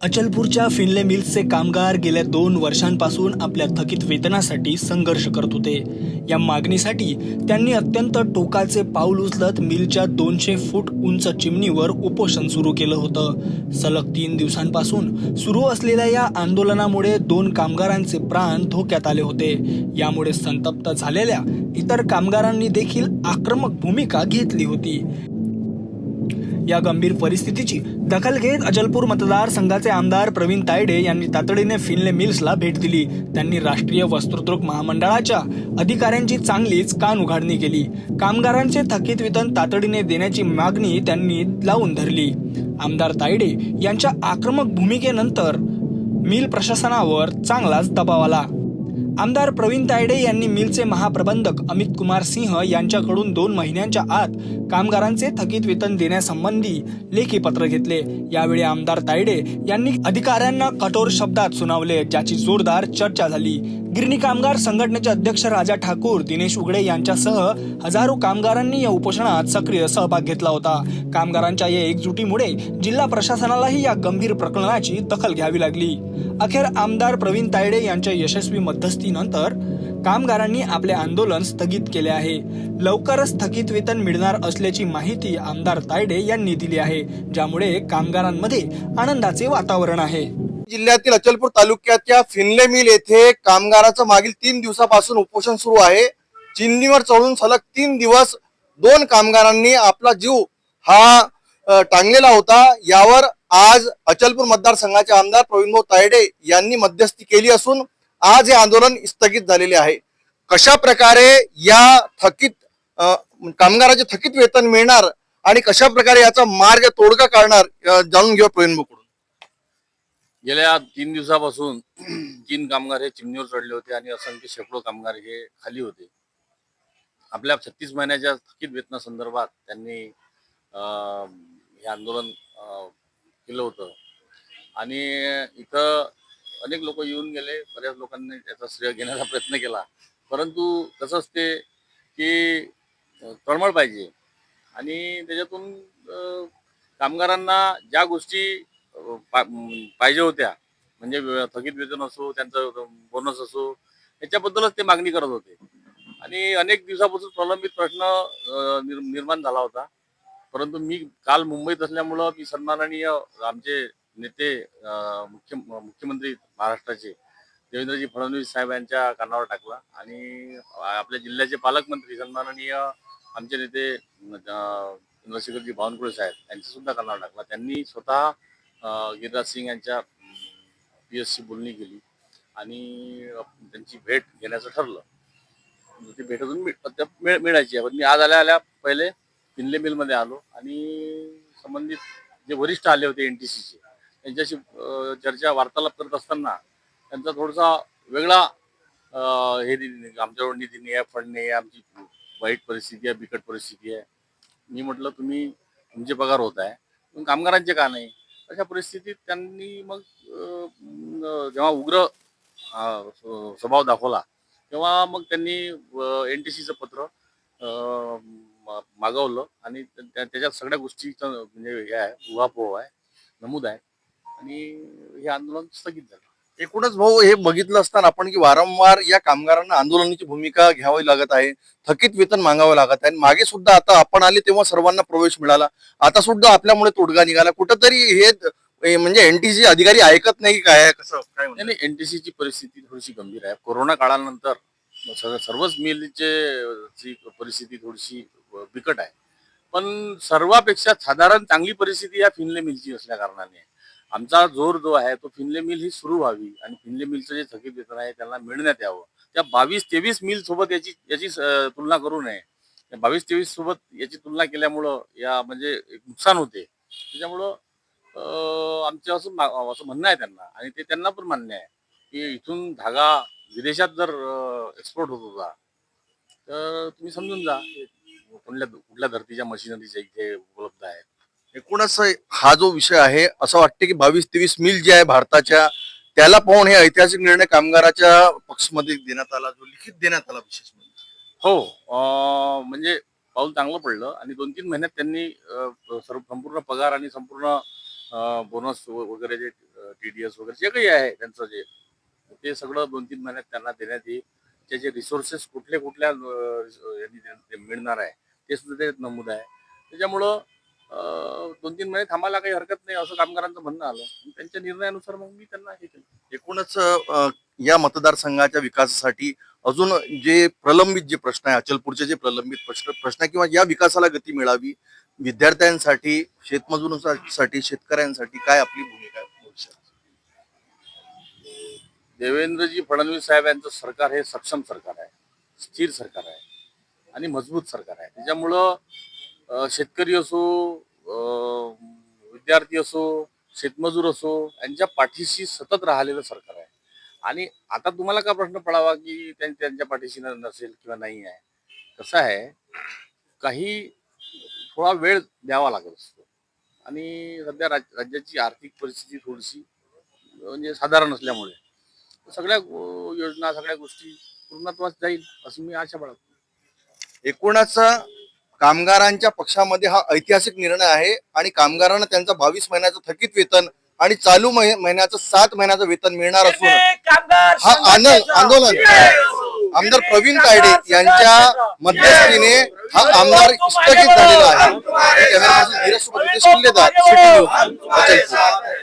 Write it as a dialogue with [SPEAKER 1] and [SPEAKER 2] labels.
[SPEAKER 1] अचलपूरच्या फिनले मिल्सचे कामगार गेल्या 2 वर्षांपासून आपल्या थकीत वेतनासाठी संघर्ष करत होते। या मागणीसाठी त्यांनी अत्यंत टोकाचे पाऊल उचलत मिलच्या 200 फूट उंच चिमणीवर उपोषण सुरू केलं होतं। सलग 3 दिवसांपासून सुरू असलेल्या या आंदोलनामुळे 2 कामगारांचे प्राण धोक्यात आले होते। यामुळे संतप्त झालेल्या इतर कामगारांनी देखील आक्रमक भूमिका घेतली होती। या गंभीर परिस्थितीची दखल घेत अचलपूर मतदारसंघाचे आमदार प्रवीण तायडे यांनी तातडीने फिनले मिल्सला भेट दिली। त्यांनी राष्ट्रीय वस्त्रोद्योग महामंडळाच्या अधिकाऱ्यांची चांगलीच कान उघाडणी केली। कामगारांचे थकीत वेतन तातडीने देण्याची मागणी त्यांनी लावून धरली। आमदार तायडे यांच्या आक्रमक भूमिकेनंतर मिल प्रशासनावर चांगलाच दबाव आला। आमदार प्रवीण तायडे यांनी मिलचे महाप्रबंधक अमित कुमार सिंह यांच्याकडून 2 महिन्यांच्या आत कामगारांचे थकीत वेतन देण्यासंबंधी लेखी पत्र घेतले। यावेळी आमदार तायडे यांनी अधिकाऱ्यांना कठोर शब्दात सुनावले, ज्याची जोरदार चर्चा झाली। गिरणी कामगार संघटनेचे अध्यक्ष राजा ठाकूर, दिनेश उघडे यांच्यासह हजारो कामगारांनी या उपोषणात सक्रिय सहभाग घेतला होता। कामगारांच्या या एकजुटीमुळे जिल्हा प्रशासनालाही या गंभीर प्रकरणाची दखल घ्यावी लागली। अखेर आमदार प्रवीण तायडे यांच्या यशस्वी मध्यस्थीनंतर कामगारांनी आपले आंदोलन स्थगित केले आहे। लवकरच थकीत वेतन मिळणार असल्याची माहिती आमदार तायडे यांनी दिली आहे, ज्यामुळे कामगारांमध्ये आनंदाचे वातावरण आहे।
[SPEAKER 2] जिल्ह्यातील अचलपूर तालुक्याच्या फिनले मिल येथे कामगाराचं मागील 3 दिवसापासून उपोषण सुरू आहे। चिमणीवर चढून सलग 3 दिवस 2 कामगारांनी आपला जीव हा टांगलेला होता। यावर आज अचलपूर मतदारसंघाचे आमदार प्रवीणभाऊ तायडे यांनी मध्यस्थी केली असून आज हे आंदोलन स्थगित झालेले आहे। कशा प्रकारे या थकीत कामगाराचे थकीत वेतन मिळणार आणि कशा प्रकारे याचा मार्ग तोडगा काढणार जाणून घेऊ प्रवीणभाऊकडून।
[SPEAKER 3] गेल्या 3 दिवसापासून 3 कामगार हे चिमणीवर चढले होते आणि असंख्य शेकडो कामगार हे खाली होते। आपल्या 36 महिन्याच्या थकीत वेतनासंदर्भात त्यांनी हे आंदोलन केलं होतं आणि इथं अनेक लोक येऊन गेले। बऱ्याच लोकांनी त्याचा श्रेय घेण्याचा प्रयत्न केला, परंतु तसंच ते की तळमळ पाहिजे आणि त्याच्यातून कामगारांना ज्या गोष्टी पाहिजे होत्या, म्हणजे थकीत वेतन असो, त्यांचं बोनस असो, याच्याबद्दलच ते मागणी करत होते आणि अनेक दिवसापासून प्रलंबित प्रश्न निर्माण झाला होता। परंतु मी काल मुंबईत असल्यामुळं मी सन्माननीय आमचे नेते मुख्यमंत्री महाराष्ट्राचे देवेंद्रजी फडणवीस साहेब यांच्या कानावर टाकला आणि आपल्या जिल्ह्याचे पालकमंत्री सन्माननीय आमचे नेते चंद्रशेखरजी बावनकुळे साहेब यांच्या सुद्धा कानावर टाकला। त्यांनी स्वतः गिरिराज सिंग यांच्या PSशी बोलणी केली आणि त्यांची भेट घेण्याचं ठरलं। ती भेट अजून मिळायची आहे, पण मी आज आल्या पहिले फिनले मिलमध्ये आलो आणि संबंधित जे वरिष्ठ आले होते NTCचे त्यांच्याशी चर्चा वार्तालाप करत असताना त्यांचा थोडासा वेगळा हे आमच्यावर निधी नाही आहे, फंड नाही आहे, आमची वाईट परिस्थिती आहे, बिकट परिस्थिती आहे। मी म्हटलं तुमचे पगार होत आहे, पण कामगारांचे का नाही? अशा परिस्थितीत त्यांनी मग जेव्हा उग्र स्वभाव दाखवला तेव्हा मग त्यांनी NTCचं पत्र मागवलं आणि त्याच्यात सगळ्या गोष्टीचं म्हणजे हे आहे, उहापोह आहे, नमूद आहे आणि हे आंदोलन स्थगित झालं।
[SPEAKER 2] एकूणच भाऊ, हे बघितलं असताना आपण की वारंवार या कामगारांना आंदोलनाची भूमिका घ्यावी लागत आहे, थकीत वेतन मागावं लागत आहे। मागे सुद्धा आता आपण आले तेव्हा सर्वांना प्रवेश मिळाला, आता सुद्धा आपल्यामुळे तोडगा निघाला। कुठंतरी हे म्हणजे NTC अधिकारी ऐकत नाही काय, कसं काय?
[SPEAKER 3] नाही, NTCची परिस्थिती थोडीशी गंभीर आहे। कोरोना काळानंतर सर्वच मिलची परिस्थिती थोडीशी बिकट आहे, पण सर्वापेक्षा साधारण चांगली परिस्थिती या फिनले मिलची असल्या कारणाने आमचा जोर जो आहे तो फिनले मिल ही सुरू व्हावी आणि फिनले मिलचं जे थकीत वेतन आहे त्यांना मिळण्यात यावं। त्या 22-23 मिल सोबत याची तुलना करू नये। 22-23 सोबत याची तुलना केल्यामुळं या म्हणजे नुकसान होते। त्याच्यामुळं आमचं असं म्हणणं आहे त्यांना आणि ते त्यांना पण मान्य आहे की इथून धागा विदेशात जर एक्सपोर्ट होत होता तर तुम्ही समजून जा कुठल्या धर्तीच्या मशिनरीच्या इथे उपलब्ध आहेत।
[SPEAKER 2] एकूणच हा जो विषय आहे, असं वाटतं की 22-23 मिल जे आहे भारताच्या, त्याला पाहून हे ऐतिहासिक निर्णय कामगाराच्या पक्षामध्ये देण्यात आला, जो लिखित देण्यात आला विशेष म्हणजे।
[SPEAKER 3] हो, म्हणजे पाऊल चांगलं पडलं आणि 2-3 महिन्यात त्यांनी संपूर्ण पगार आणि संपूर्ण बोनस वगैरे जे TDS वगैरे जे काही आहे त्यांचं जे ते सगळं 2-3 महिन्यात त्यांना देण्यात येईल. त्याचे रिसोर्सेस कुठल्या यांनी मिळणार आहे ते सुद्धा त्याच्यात नमूद आहे. त्याच्यामुळं 2-3 महिने थांबायला काही हरकत नाही असं कामगारांचं म्हणणं आलं. त्यांच्या निर्णयानुसार मग मी त्यांना हे केलं.
[SPEAKER 2] एकूणच या मतदारसंघाच्या विकासासाठी अजून जे प्रलंबित जे प्रश्न आहे, अचलपूरचे जे प्रलंबित प्रश्न आहे किंवा या विकासाला गती मिळावी, विद्यार्थ्यांसाठी, शेतमजुरांसाठी, शेतकऱ्यांसाठी काय आपली भूमिका आहे भविष्यात?
[SPEAKER 3] देवेंद्रजी फडणवीस साहेब यांचं सरकार हे सक्षम सरकार आहे, स्थिर सरकार आहे आणि मजबूत सरकार आहे. त्याच्यामुळं शेतकरी असो, विद्यार्थी असो, शेतमजूर असो, यांच्या पाठीशी सतत राहिलेलं सरकार आहे. आणि आता तुम्हाला का प्रश्न पडावा की त्यांच्या पाठीशी नसेल किंवा नाही आहे? कसं आहे, काही थोडा वेळ द्यावा लागत असतो आणि सध्या राज्याची आर्थिक परिस्थिती थोडीशी म्हणजे साधारण असल्यामुळे सगळ्या योजना, सगळ्या गोष्टी पूर्णत्वास जाईल असं मी आशा बाळगतो.
[SPEAKER 2] एकूणच कामगारांच्या पक्षामध्ये हा ऐतिहासिक निर्णय आहे आणि कामगारांना त्यांचं 22 महिन्याचं थकीत वेतन आणि चालू महिन्याचं 7 महिन्याचं वेतन मिळणार असून हा आंदोलन आमदार प्रवीण तायडे यांच्या मध्यस्थीने हा आमदार स्थगित झालेला आहे. कॅमेरामॅन धीरज सोबत नितेश किल्लेदार, सिटी न्यूज, अचलपूर.